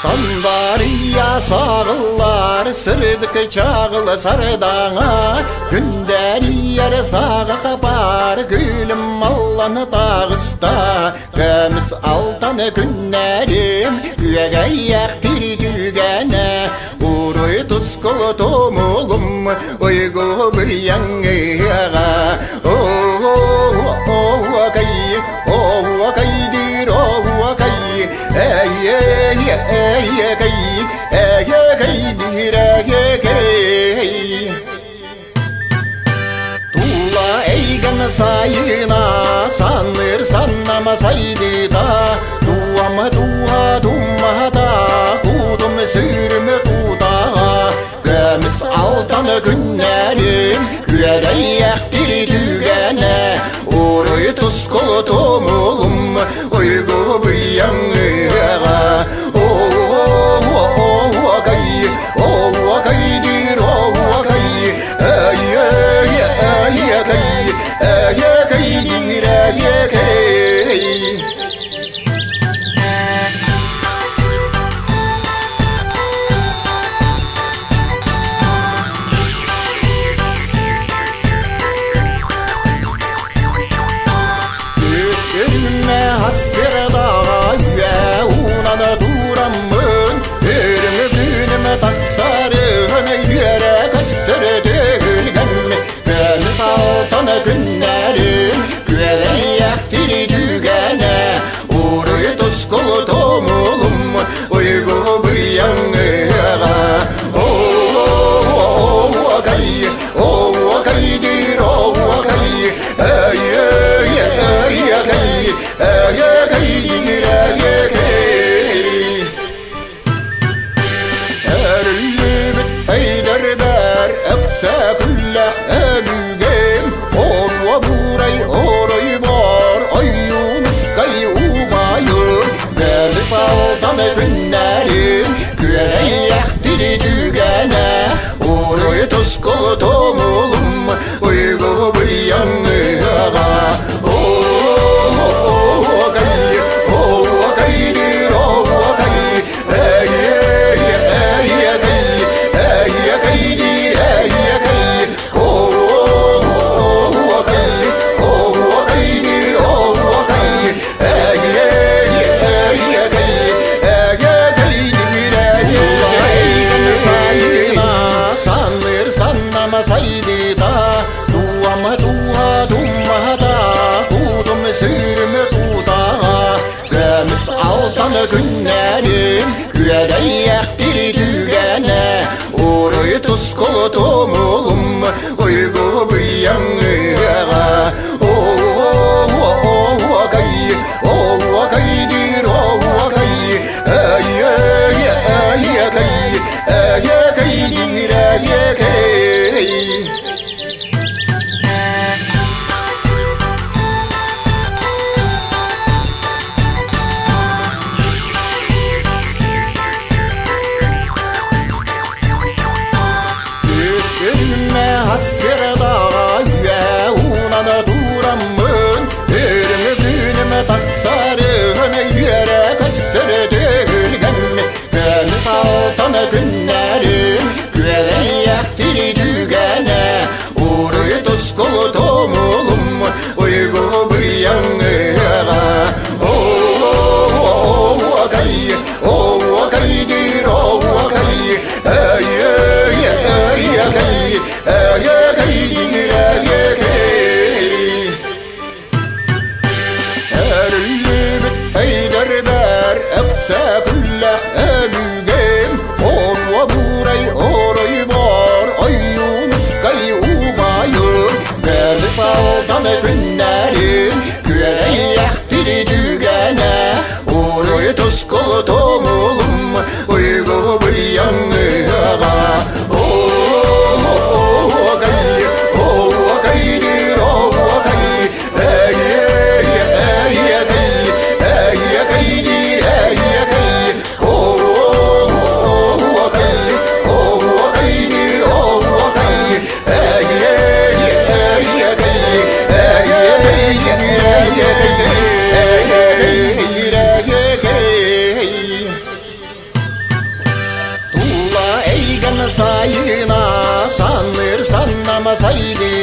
Sandariya sağıllar, sırdık çağılı sarıdağa. Günden yer sağı kapar, gülüm Allah'ını dağısta. Gömüs altanı günlerim, üyege yaktir dügene. Uruy tuskulu tomulum, uygu bir yanıya. Kaydir o kay, Tuğla eygen sayına sanır sannamasaydı da. Duama dua dumma da kudum sürümü kuda. Gömüs altanı günlerim güyede yaktir dügene. Uruy tuskulu tomulum uygu bir yanıya. Kaydir o kay, Önüme hasır dağa üye unanı duramın. Örümü günüme taksarın yere kastır dögülgen. Gönlü saltanı günlerim güvele yaktir dügene. Uruy tuskulu tomulum uygu bir yanıya. Kaydir o kay, günlerim güvele yaktir dügene. Uruy tuskulu tomulum uygu bir yanıya. Kaydir o kay, saydı da. Duama dua dumma da kudum sürümü kuda. Gömüs altanı günlerim güyede yaktir dügene. Uruy tuskulu tomulum uygu bir yanıya. Kaydir o kay, Önüme hasır dağa üye unanı duramın. Örümü günüme taksarın yere kastır dögülgen. Gönlü saltanı günlerim güvele yaktir dügene. Uruy tuskulu tomulum uygu bir yanıya. Kaydir o kay, günlerim güvele yaktir dügene. Uruy tuskulu tomulum uygu bir yanıya. Kaydir o kay, olmasaydı